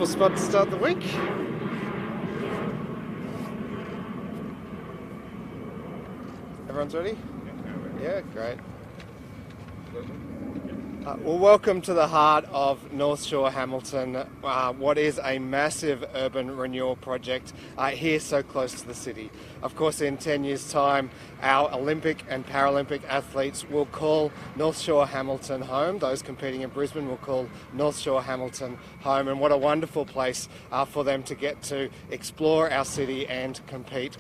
spot to start the week. Everyone's ready? Yeah, great. Well, welcome to the heart of Northshore Hamilton, what is a massive urban renewal project here so close to the city. Of course, in 10 years' time, our Olympic and Paralympic athletes will call Northshore Hamilton home. Those competing in Brisbane will call Northshore Hamilton home, and what a wonderful place for them to get to explore our city and compete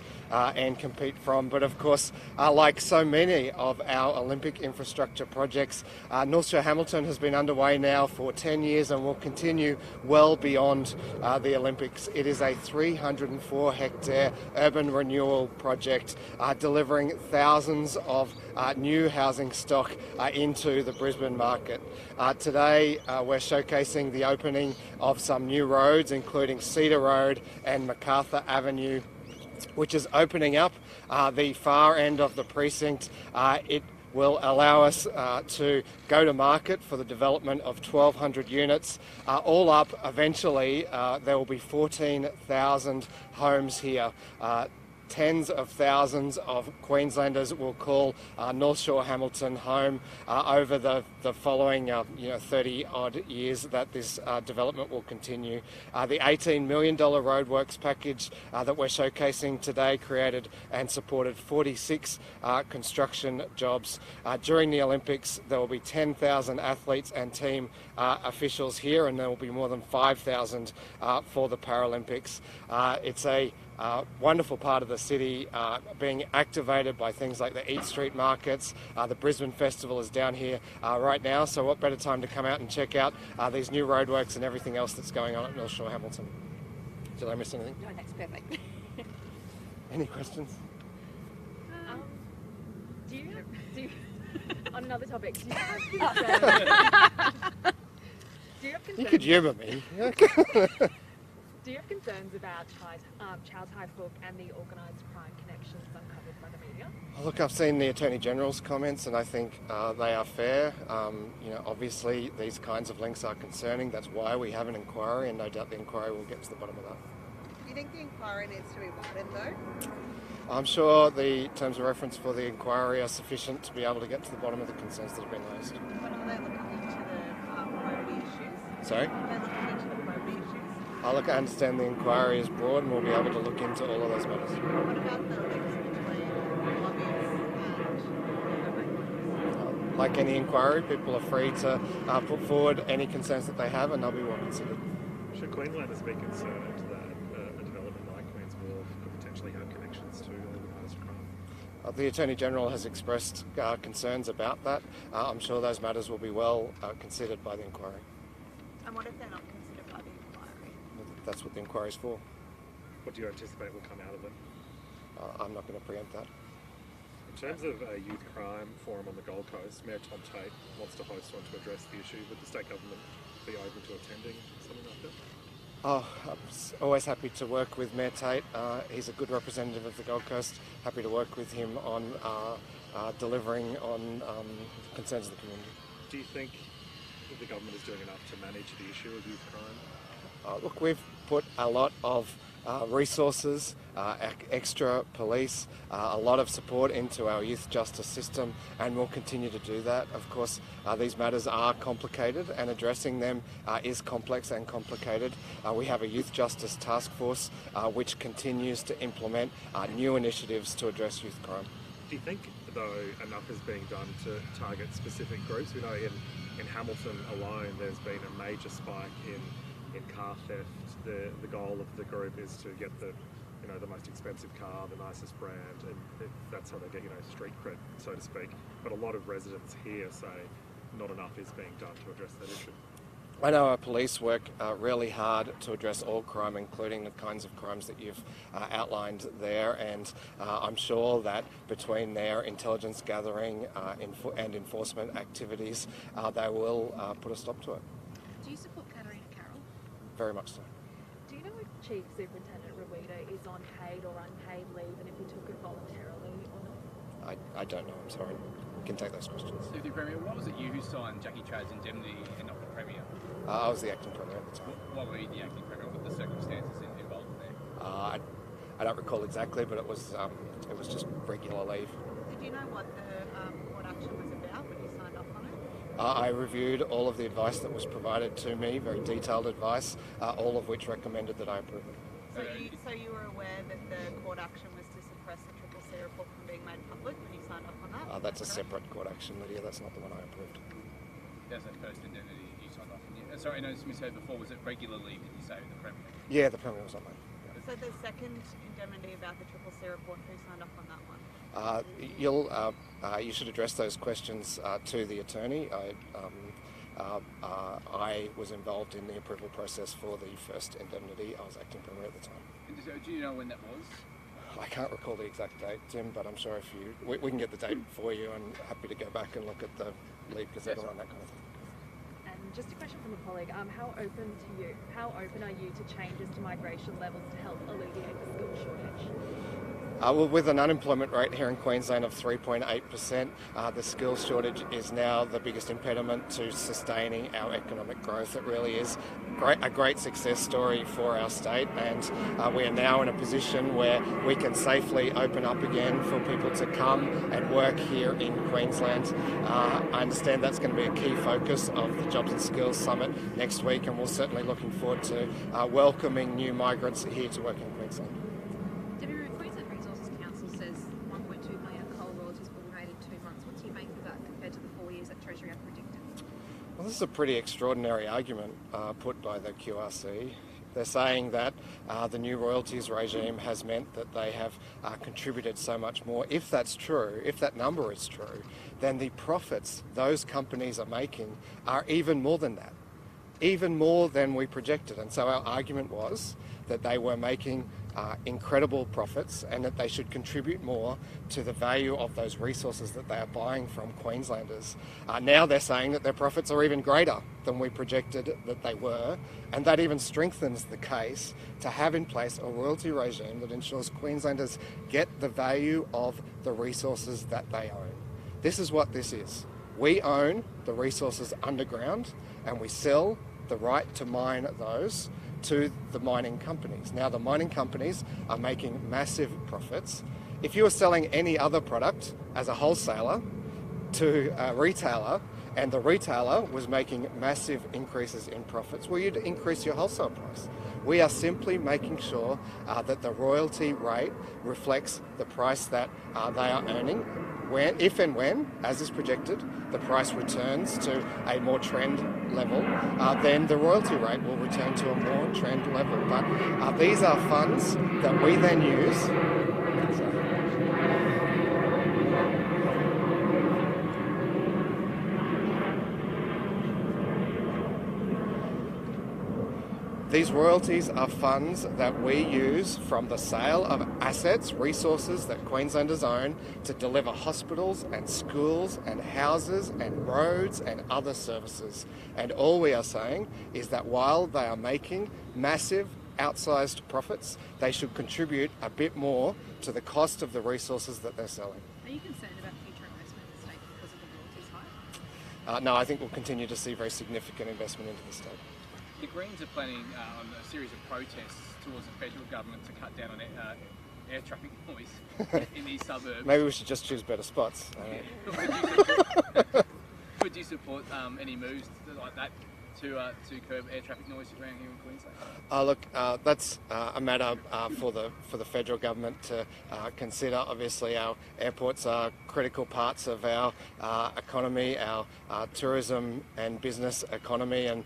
from. But of course, like so many of our Olympic infrastructure projects, Northshore Hamilton has been underway now for 10 years and will continue well beyond the Olympics. It is a 304 hectare urban renewal project delivering thousands of new housing stock into the Brisbane market. Today we're showcasing the opening of some new roads, including Cedar Road and MacArthur Avenue, which is opening up the far end of the precinct. It will allow us to go to market for the development of 1,200 units. All up, eventually, there will be 14,000 homes here. Tens of thousands of Queenslanders will call Northshore Hamilton home over the following 30-odd years that this development will continue. The $18 million roadworks package that we're showcasing today created and supported 46 construction jobs. During the Olympics, there will be 10,000 athletes and team officials here, and there will be more than 5,000 for the Paralympics. It's a wonderful part of the city being activated by things like the Eat Street markets. The Brisbane Festival is down here right now, so what better time to come out and check out these new roadworks and everything else that's going on at Northshore Hamilton. Did I miss anything? No, that's perfect. Any questions? Do you on another topic, do you have concerns? You could humour me. Do you have concerns about Charles Hyde Book and the organised crime connections uncovered by the media? Look, I've seen the Attorney General's comments, and I think they are fair. Obviously these kinds of links are concerning. That's why we have an inquiry, and no doubt the inquiry will get to the bottom of that. Do you think the inquiry needs to be widened though? I'm sure the terms of reference for the inquiry are sufficient to be able to get to the bottom of the concerns that have been raised. But are they looking into the priority issues? Sorry? Are they looking into the priority issues? I understand the inquiry is broad, and we'll be able to look into all of those matters. What about the links between lobbyists and Like any inquiry, people are free to put forward any concerns that they have, and they'll be well considered. Should Queenslanders be concerned that a development like Queen's Wharf could potentially have connections to organised crime? The Attorney General has expressed concerns about that. I'm sure those matters will be well considered by the inquiry. And what if they're not considered by the inquiry? That's what the inquiry is for. What do you anticipate will come out of it? I'm not going to preempt that. In terms of a youth crime forum on the Gold Coast, Mayor Tom Tate wants to host one to address the issue. Would the state government be open to attending something like that? I'm always happy to work with Mayor Tate. He's a good representative of the Gold Coast. Happy to work with him on delivering on concerns of the community. Do you think the government is doing enough to manage the issue of youth crime? Look, we've put a lot of resources, extra police, a lot of support into our youth justice system, and we'll continue to do that. Of course, these matters are complicated, and addressing them is complex and complicated. We have a youth justice task force which continues to implement new initiatives to address youth crime. Do you think, though, enough is being done to target specific groups? We know in Hamilton alone there's been a major spike in car theft. The goal of the group is to get the most expensive car, the nicest brand, and that's how they get street cred, so to speak. But a lot of residents here say not enough is being done to address that issue. I know our police work really hard to address all crime, including the kinds of crimes that you've outlined there, and I'm sure that between their intelligence gathering and enforcement activities, they will put a stop to it. Do you support Katarina Carroll? Very much so. Do you know if Chief Superintendent Rowita is on paid or unpaid leave, and if he took it voluntarily or not? I don't know, I'm sorry. can take those questions. Deputy Premier, what was it you who signed Jackie Tradd's indemnity and not the Premier? I was the acting Premier at the time. What were you the acting Premier? What were the circumstances involved there? I don't recall exactly, but it was just regular leave. Did you know what the court action was about when you signed off on it? I reviewed all of the advice that was provided to me, very detailed advice, all of which recommended that I approve it. So you were aware that the court action was to suppress the Triple C report from being made public when you signed off on that? That's a separate court action, Lydia. That's not the one I approved. That was the first indemnity you signed off on. Yeah. Sorry, no, as we said before, was it regular leave, did you say, with the Premier? Yeah, the Premier was on mine. So the second indemnity about the Triple C report, who signed off on that one? You should address those questions to the attorney. I was involved in the approval process for the first indemnity. I was acting Premier at the time. And do you know when that was? I can't recall the exact date, Tim, but I'm sure if we can get the date for you, and happy to go back and look at the Lead Gazette on that kind of thing. And just a question from a colleague, how open are you to changes to migration levels to help alleviate the skills shortage? Well, with an unemployment rate here in Queensland of 3.8%, the skills shortage is now the biggest impediment to sustaining our economic growth. It really is a great success story for our state, and we are now in a position where we can safely open up again for people to come and work here in Queensland. I understand that's going to be a key focus of the Jobs and Skills Summit next week, and we're certainly looking forward to welcoming new migrants here to work in Queensland. Well, this is a pretty extraordinary argument put by the QRC. They're saying that the new royalties regime has meant that they have contributed so much more. If that's true, if that number is true, then the profits those companies are making are even more than that, even more than we projected. And so our argument was that they were making incredible profits and that they should contribute more to the value of those resources that they are buying from Queenslanders. Now they're saying that their profits are even greater than we projected that they were, and that even strengthens the case to have in place a royalty regime that ensures Queenslanders get the value of the resources that they own. This is what this is. We own the resources underground and we sell the right to mine those to the mining companies. Now, the mining companies are making massive profits. If you were selling any other product as a wholesaler to a retailer, and the retailer was making massive increases in profits, well, you'd increase your wholesale price. We are simply making sure that the royalty rate reflects the price that they are earning. If and when, as is projected, the price returns to a more trend level, then the royalty rate will return to a more trend level. But these are funds that we then use. These royalties are funds that we use from the sale of assets, resources that Queenslanders own to deliver hospitals and schools and houses and roads and other services. And all we are saying is that while they are making massive outsized profits, they should contribute a bit more to the cost of the resources that they're selling. Are you concerned about future investment in the state because of the royalties high? No, I think we'll continue to see very significant investment into the state. The Greens are planning on a series of protests towards the federal government to cut down on air traffic noise in these suburbs. Maybe we should just choose better spots. Would you support any moves like that to curb air traffic noise around here in Queensland? Look, that's a matter for the federal government to consider. Obviously, our airports are critical parts of our economy, our tourism and business economy, and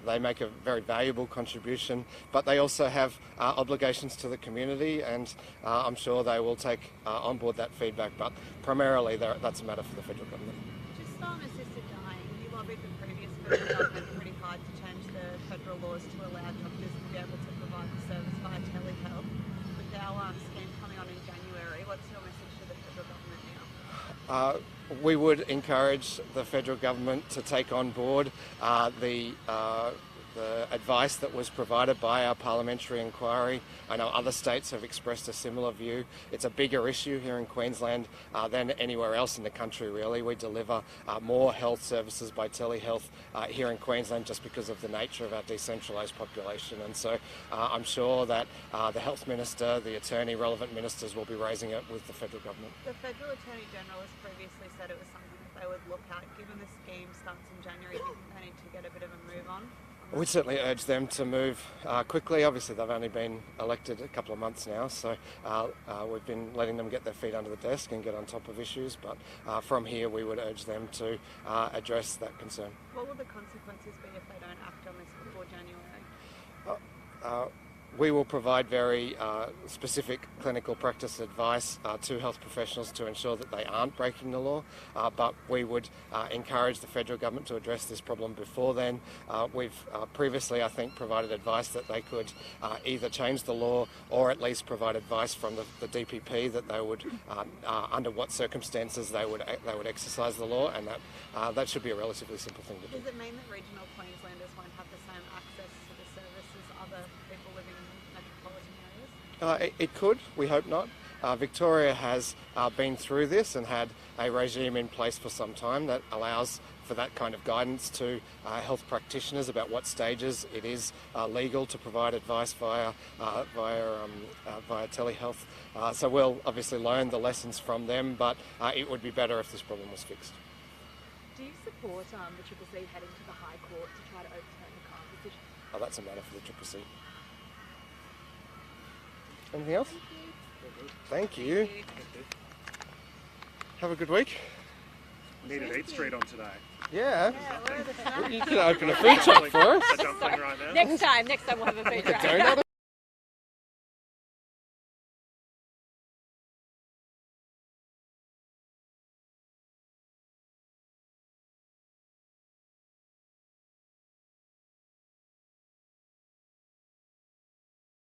they make a very valuable contribution. But they also have obligations to the community, and I'm sure they will take on board that feedback. But primarily, that's a matter for the federal government. Just on assisted dying, you lobbied the previous federal government pretty hard to change the federal laws to allow doctors to be able to provide the service via telehealth. With our scheme coming on in January, what's your message to the federal government now? We would encourage the federal government to take on board the advice that was provided by our parliamentary inquiry. I know other states have expressed a similar view. It's a bigger issue here in Queensland than anywhere else in the country, really. We deliver more health services by telehealth here in Queensland just because of the nature of our decentralised population. And so I'm sure that the Health Minister, the Attorney, relevant ministers will be raising it with the federal government. The Federal Attorney General has previously said it was something that they would look at. Given the scheme starts in January, do you think they need to get a bit of a move on? We'd certainly urge them to move quickly. Obviously, they've only been elected a couple of months now, so we've been letting them get their feet under the desk and get on top of issues. But from here, we would urge them to address that concern. What will the consequences be if they don't act on this before January? We will provide very specific clinical practice advice to health professionals to ensure that they aren't breaking the law, but we would encourage the federal government to address this problem before then. We've previously, I think, provided advice that they could either change the law or at least provide advice from the DPP that they would, under what circumstances they would exercise the law, and that should be a relatively simple thing to do. Does it mean that regional Queenslanders won't have the same access to the service as other people living in metropolitan areas? It could, we hope not. Victoria has been through this and had a regime in place for some time that allows for that kind of guidance to health practitioners about what stages it is legal to provide advice via telehealth. So we'll obviously learn the lessons from them, but it would be better if this problem was fixed. Do you support the CCC heading to the High Court to try to overturn the current decision? Oh, that's a matter for the CCC. Anything else? Thank you. Have a good week. Needed Eat Street on today. Yeah. Yeah, where are the snacks? You can open a food truck for us. A dumpling right now. Next time we'll have a feature. Donut